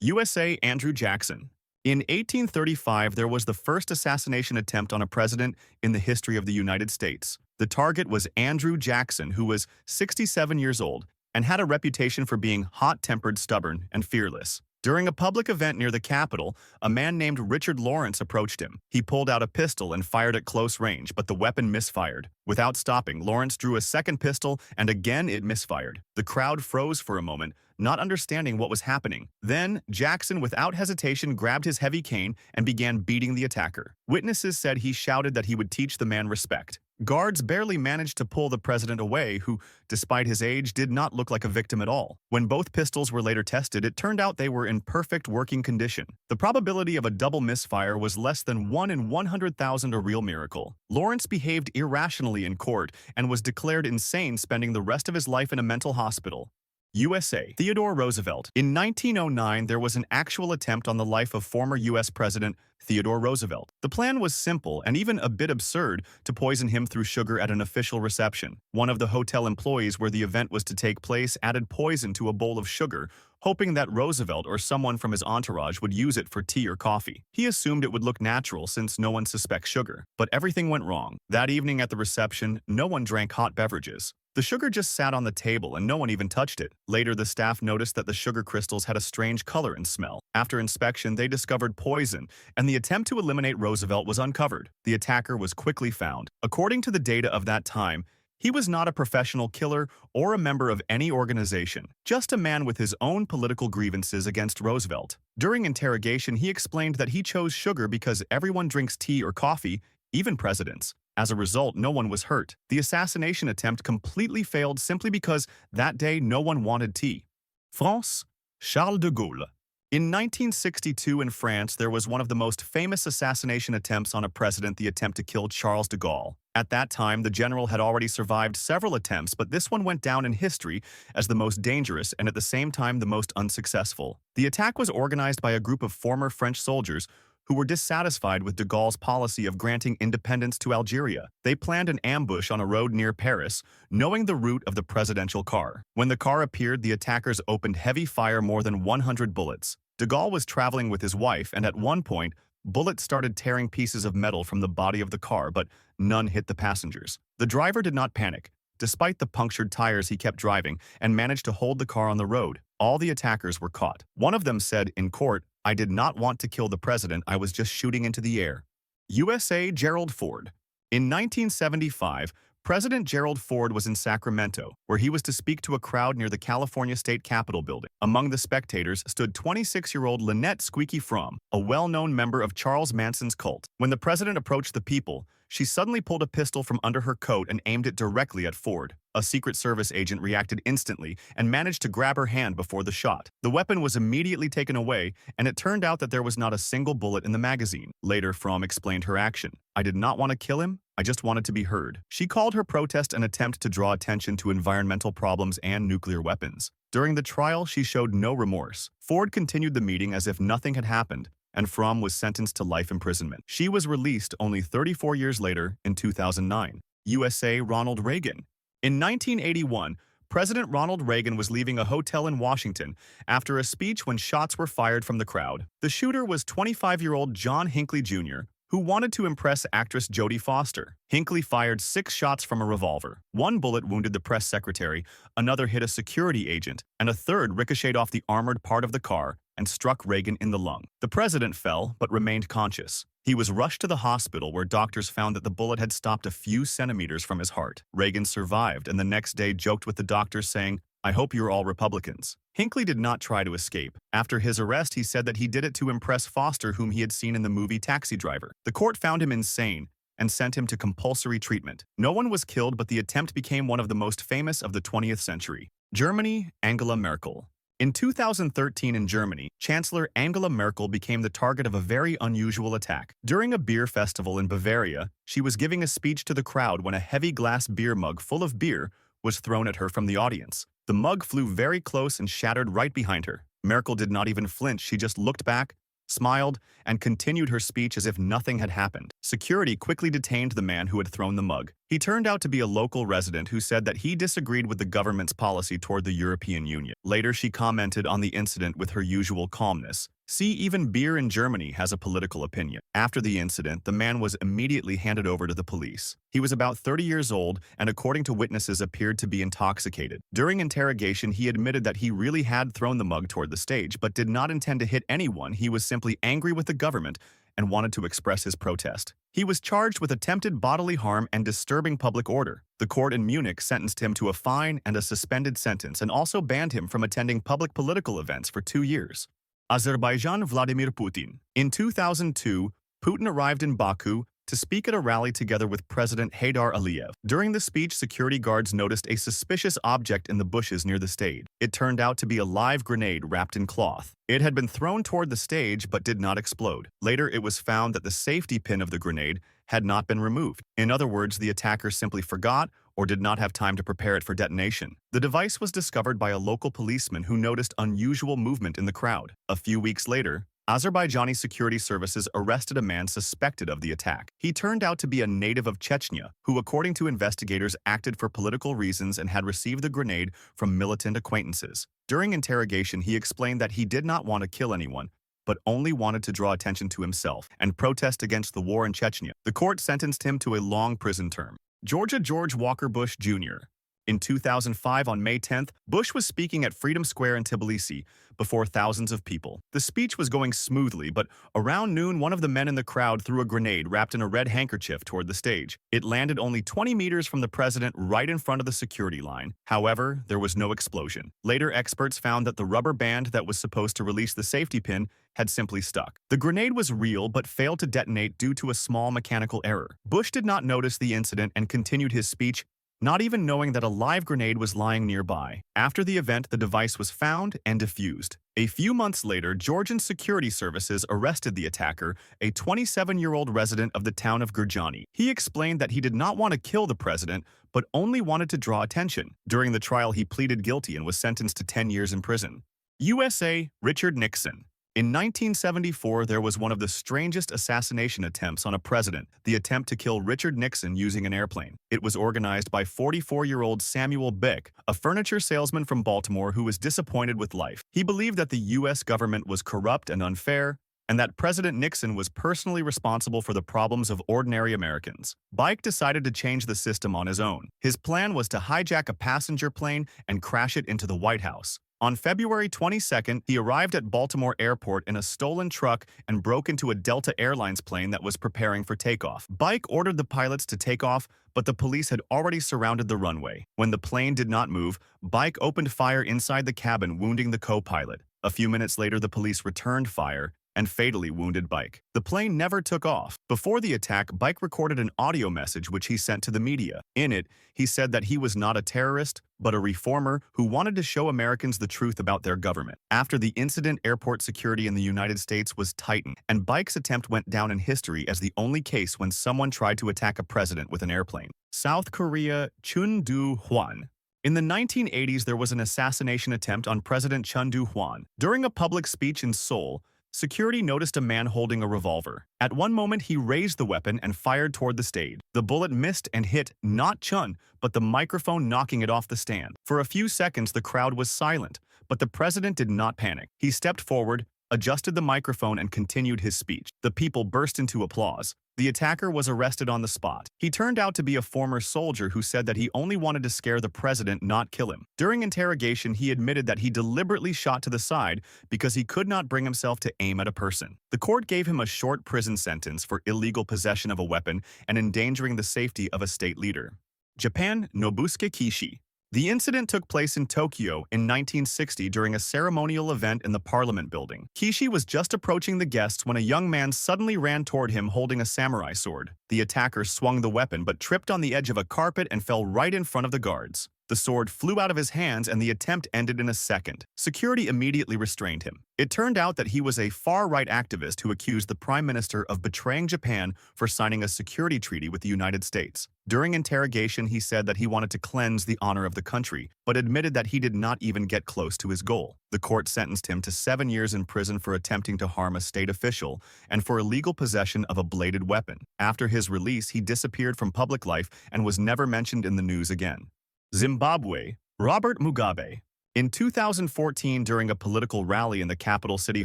USA Andrew Jackson. In 1835, there was the first assassination attempt on a president in the history of the United States. The target was Andrew Jackson, who was 67 years old and had a reputation for being hot-tempered, stubborn, and fearless. During a public event near the Capitol, a man named Richard Lawrence approached him. He pulled out a pistol and fired at close range, but the weapon misfired. Without stopping, Lawrence drew a second pistol, and again it misfired. The crowd froze for a moment, not understanding what was happening. Then, Jackson, without hesitation, grabbed his heavy cane and began beating the attacker. Witnesses said he shouted that he would teach the man respect. Guards barely managed to pull the president away, who, despite his age, did not look like a victim at all. When both pistols were later tested, it turned out they were in perfect working condition. The probability of a double misfire was less than 1 in 100,000, a real miracle. Lawrence behaved irrationally in court and was declared insane, spending the rest of his life in a mental hospital. USA. Theodore Roosevelt. In 1909, there was an actual attempt on the life of former U.S. President Theodore Roosevelt. The plan was simple and even a bit absurd: to poison him through sugar at an official reception. One of the hotel employees where the event was to take place added poison to a bowl of sugar, hoping that Roosevelt or someone from his entourage would use it for tea or coffee. He assumed it would look natural since no one suspects sugar. But everything went wrong. That evening at the reception, no one drank hot beverages. The sugar just sat on the table and no one even touched it. Later, the staff noticed that the sugar crystals had a strange color and smell. After inspection, they discovered poison, and the attempt to eliminate Roosevelt was uncovered. The attacker was quickly found. According to the data of that time, he was not a professional killer or a member of any organization, just a man with his own political grievances against Roosevelt. During interrogation, he explained that he chose sugar because everyone drinks tea or coffee, even presidents. As a result, no one was hurt. The assassination attempt completely failed simply because that day no one wanted tea. France. Charles de Gaulle. In 1962 in France, there was one of the most famous assassination attempts on a president, the attempt to kill Charles de Gaulle. At that time, the general had already survived several attempts, but this one went down in history as the most dangerous and at the same time the most unsuccessful. The attack was organized by a group of former French soldiers who were dissatisfied with de Gaulle's policy of granting independence to Algeria. They planned an ambush on a road near Paris, knowing the route of the presidential car. When the car appeared, the attackers opened heavy fire, more than 100 bullets. De Gaulle was traveling with his wife, and at one point, bullets started tearing pieces of metal from the body of the car, but none hit the passengers. The driver did not panic. Despite the punctured tires, he kept driving and managed to hold the car on the road. All the attackers were caught. One of them said in court, "I did not want to kill the president, I was just shooting into the air." USA Gerald Ford. In 1975, President Gerald Ford was in Sacramento, where he was to speak to a crowd near the California State Capitol building. Among the spectators stood 26-year-old Lynette Squeaky Fromm, a well-known member of Charles Manson's cult. When the president approached the people, she suddenly pulled a pistol from under her coat and aimed it directly at Ford. A Secret Service agent reacted instantly and managed to grab her hand before the shot. The weapon was immediately taken away, and it turned out that there was not a single bullet in the magazine. Later, Fromm explained her action. "I did not want to kill him, I just wanted to be heard." She called her protest an attempt to draw attention to environmental problems and nuclear weapons. During the trial, she showed no remorse. Ford continued the meeting as if nothing had happened, and Fromm was sentenced to life imprisonment. She was released only 34 years later in 2009. USA Ronald Reagan. In 1981, President Ronald Reagan was leaving a hotel in Washington after a speech when shots were fired from the crowd. The shooter was 25-year-old John Hinckley Jr., who wanted to impress actress Jodie Foster. Hinckley fired 6 shots from a revolver. One bullet wounded the press secretary, another hit a security agent, and a third ricocheted off the armored part of the car and struck Reagan in the lung. The president fell but remained conscious. He was rushed to the hospital, where doctors found that the bullet had stopped a few centimeters from his heart. Reagan survived, and the next day joked with the doctors, saying, "I hope you're all Republicans." Hinckley did not try to escape. After his arrest, he said that he did it to impress Foster, whom he had seen in the movie Taxi Driver. The court found him insane and sent him to compulsory treatment. No one was killed, but the attempt became one of the most famous of the 20th century. Germany. Angela Merkel. In 2013 in Germany, Chancellor Angela Merkel became the target of a very unusual attack. During a beer festival in Bavaria, she was giving a speech to the crowd when a heavy glass beer mug full of beer was thrown at her from the audience. The mug flew very close and shattered right behind her. Merkel did not even flinch. She just looked back, smiled, and continued her speech as if nothing had happened. Security quickly detained the man who had thrown the mug. He turned out to be a local resident who said that he disagreed with the government's policy toward the European Union. Later, she commented on the incident with her usual calmness. See, even beer in Germany has a political opinion. After the incident, the man was immediately handed over to the police. He was about 30 years old and, according to witnesses, appeared to be intoxicated. During interrogation, he admitted that he really had thrown the mug toward the stage, but did not intend to hit anyone. He was simply angry with the government and wanted to express his protest. He was charged with attempted bodily harm and disturbing public order. The court in Munich sentenced him to a fine and a suspended sentence and also banned him from attending public political events for 2 years. Azerbaijan Vladimir Putin. In 2002, Putin arrived in Baku to speak at a rally together with President Heydar Aliyev. During the speech, security guards noticed a suspicious object in the bushes near the stage. It turned out to be a live grenade wrapped in cloth. It had been thrown toward the stage but did not explode. Later, it was found that the safety pin of the grenade had not been removed. In other words, the attacker simply forgot or did not have time to prepare it for detonation. The device was discovered by a local policeman who noticed unusual movement in the crowd. A few weeks later, Azerbaijani security services arrested a man suspected of the attack. He turned out to be a native of Chechnya, who, according to investigators, acted for political reasons and had received the grenade from militant acquaintances. During interrogation, he explained that he did not want to kill anyone, but only wanted to draw attention to himself and protest against the war in Chechnya. The court sentenced him to a long prison term. George Walker Bush Jr. In 2005, on May 10th, Bush was speaking at Freedom Square in Tbilisi before thousands of people. The speech was going smoothly, but around noon, one of the men in the crowd threw a grenade wrapped in a red handkerchief toward the stage. It landed only 20 meters from the president, right in front of the security line. However, there was no explosion. Later, experts found that the rubber band that was supposed to release the safety pin had simply stuck. The grenade was real but failed to detonate due to a small mechanical error. Bush did not notice the incident and continued his speech, not even knowing that a live grenade was lying nearby. After the event, the device was found and defused. A few months later, Georgian security services arrested the attacker, a 27-year-old resident of the town of Gurjani. He explained that he did not want to kill the president, but only wanted to draw attention. During the trial, he pleaded guilty and was sentenced to 10 years in prison. USA, Richard Nixon. In 1974, there was one of the strangest assassination attempts on a president, the attempt to kill Richard Nixon using an airplane. It was organized by 44-year-old Samuel Bick, a furniture salesman from Baltimore who was disappointed with life. He believed that the U.S. government was corrupt and unfair, and that President Nixon was personally responsible for the problems of ordinary Americans. Bick decided to change the system on his own. His plan was to hijack a passenger plane and crash it into the White House. On February 22nd, he arrived at Baltimore Airport in a stolen truck and broke into a Delta Airlines plane that was preparing for takeoff. Bick ordered the pilots to take off, but the police had already surrounded the runway. When the plane did not move, Bick opened fire inside the cabin, wounding the co-pilot. A few minutes later, the police returned fire and fatally wounded Bick. The plane never took off. Before the attack, Bick recorded an audio message which he sent to the media. In it, he said that he was not a terrorist, but a reformer who wanted to show Americans the truth about their government. After the incident, airport security in the United States was tightened, and Bick's attempt went down in history as the only case when someone tried to attack a president with an airplane. South Korea, Chun Doo-hwan. In the 1980s, there was an assassination attempt on President Chun Doo-hwan. During a public speech in Seoul, security noticed a man holding a revolver. At one moment, he raised the weapon and fired toward the stage. The bullet missed and hit not Chun, but the microphone, knocking it off the stand. For a few seconds, the crowd was silent, but the president did not panic. He stepped forward, adjusted the microphone, and continued his speech. The people burst into applause. The attacker was arrested on the spot. He turned out to be a former soldier who said that he only wanted to scare the president, not kill him. During interrogation, he admitted that he deliberately shot to the side because he could not bring himself to aim at a person. The court gave him a short prison sentence for illegal possession of a weapon and endangering the safety of a state leader. Japan, Nobusuke Kishi. The incident took place in Tokyo in 1960 during a ceremonial event in the Parliament building. Kishi was just approaching the guests when a young man suddenly ran toward him holding a samurai sword. The attacker swung the weapon but tripped on the edge of a carpet and fell right in front of the guards. The sword flew out of his hands and the attempt ended in a second. Security immediately restrained him. It turned out that he was a far-right activist who accused the Prime Minister of betraying Japan for signing a security treaty with the United States. During interrogation, he said that he wanted to cleanse the honor of the country, but admitted that he did not even get close to his goal. The court sentenced him to 7 years in prison for attempting to harm a state official and for illegal possession of a bladed weapon. After his release, he disappeared from public life and was never mentioned in the news again. Zimbabwe, Robert Mugabe. In 2014, during a political rally in the capital city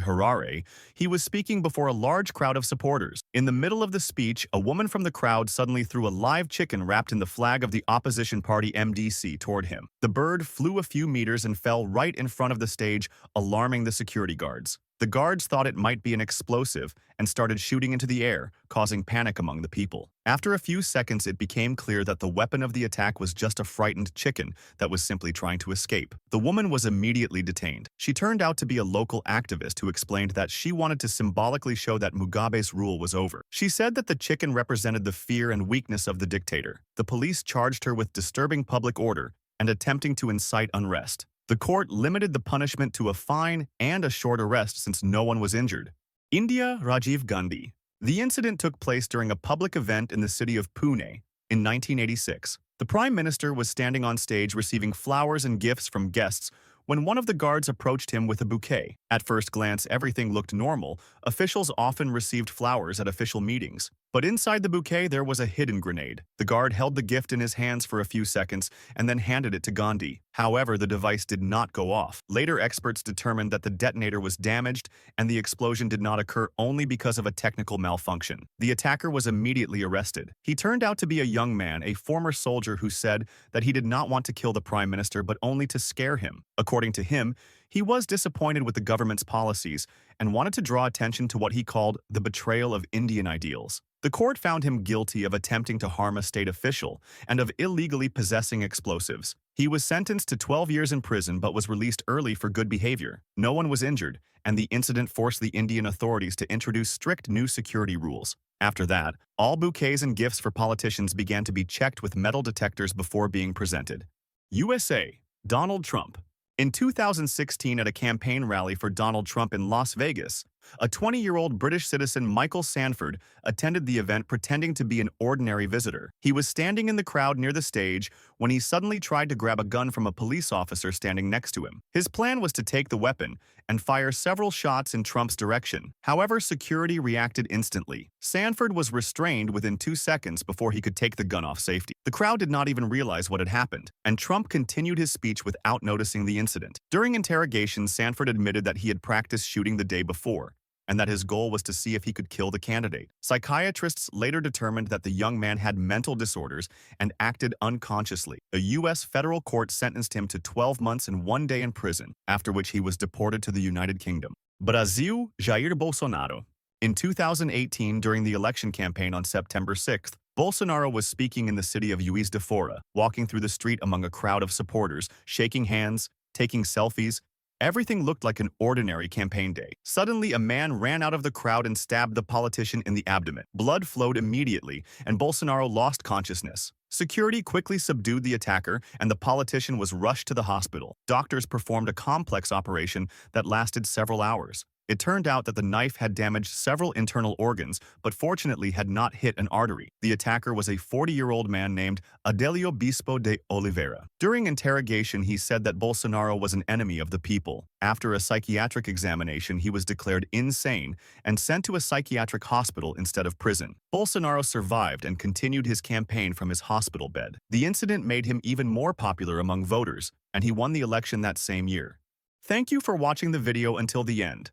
Harare, he was speaking before a large crowd of supporters. In the middle of the speech, a woman from the crowd suddenly threw a live chicken wrapped in the flag of the opposition party MDC toward him. The bird flew a few meters and fell right in front of the stage, alarming the security guards. The guards thought it might be an explosive and started shooting into the air, causing panic among the people. After a few seconds, it became clear that the weapon of the attack was just a frightened chicken that was simply trying to escape. The woman was immediately detained. She turned out to be a local activist who explained that she wanted to symbolically show that Mugabe's rule was over. She said that the chicken represented the fear and weakness of the dictator. The police charged her with disturbing public order and attempting to incite unrest. The court limited the punishment to a fine and a short arrest since no one was injured. India, Rajiv Gandhi. The incident took place during a public event in the city of Pune in 1986. The Prime Minister was standing on stage receiving flowers and gifts from guests when one of the guards approached him with a bouquet. At first glance, everything looked normal. Officials often received flowers at official meetings. But inside the bouquet, there was a hidden grenade. The guard held the gift in his hands for a few seconds and then handed it to Gandhi. However, the device did not go off. Later, experts determined that the detonator was damaged and the explosion did not occur only because of a technical malfunction. The attacker was immediately arrested. He turned out to be a young man, a former soldier who said that he did not want to kill the Prime Minister but only to scare him. According to him, he was disappointed with the government's policies and wanted to draw attention to what he called the betrayal of Indian ideals. The court found him guilty of attempting to harm a state official and of illegally possessing explosives. He was sentenced to 12 years in prison but was released early for good behavior. No one was injured, and the incident forced the Indian authorities to introduce strict new security rules. After that, all bouquets and gifts for politicians began to be checked with metal detectors before being presented. USA, Donald Trump. In 2016, at a campaign rally for Donald Trump in Las Vegas, a 20-year-old British citizen, Michael Sanford, attended the event pretending to be an ordinary visitor. He was standing in the crowd near the stage when he suddenly tried to grab a gun from a police officer standing next to him. His plan was to take the weapon and fire several shots in Trump's direction. However, security reacted instantly. Sanford was restrained within 2 seconds before he could take the gun off safety. The crowd did not even realize what had happened, and Trump continued his speech without noticing the incident. During interrogation, Sanford admitted that he had practiced shooting the day before, and that his goal was to see if he could kill the candidate. Psychiatrists later determined that the young man had mental disorders and acted unconsciously. A U.S. federal court sentenced him to 12 months and 1 day in prison, after which he was deported to the United Kingdom. Brazil, Jair Bolsonaro. In 2018, during the election campaign on September 6th, Bolsonaro was speaking in the city of Juiz de Fora, walking through the street among a crowd of supporters, shaking hands, taking selfies. Everything looked like an ordinary campaign day. Suddenly, a man ran out of the crowd and stabbed the politician in the abdomen. Blood flowed immediately, and Bolsonaro lost consciousness. Security quickly subdued the attacker, and the politician was rushed to the hospital. Doctors performed a complex operation that lasted several hours. It turned out that the knife had damaged several internal organs, but fortunately had not hit an artery. The attacker was a 40-year-old man named Adelio Bispo de Oliveira. During interrogation, he said that Bolsonaro was an enemy of the people. After a psychiatric examination, he was declared insane and sent to a psychiatric hospital instead of prison. Bolsonaro survived and continued his campaign from his hospital bed. The incident made him even more popular among voters, and he won the election that same year. Thank you for watching the video until the end.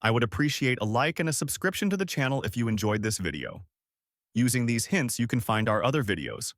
I would appreciate a like and a subscription to the channel if you enjoyed this video. Using these hints, you can find our other videos.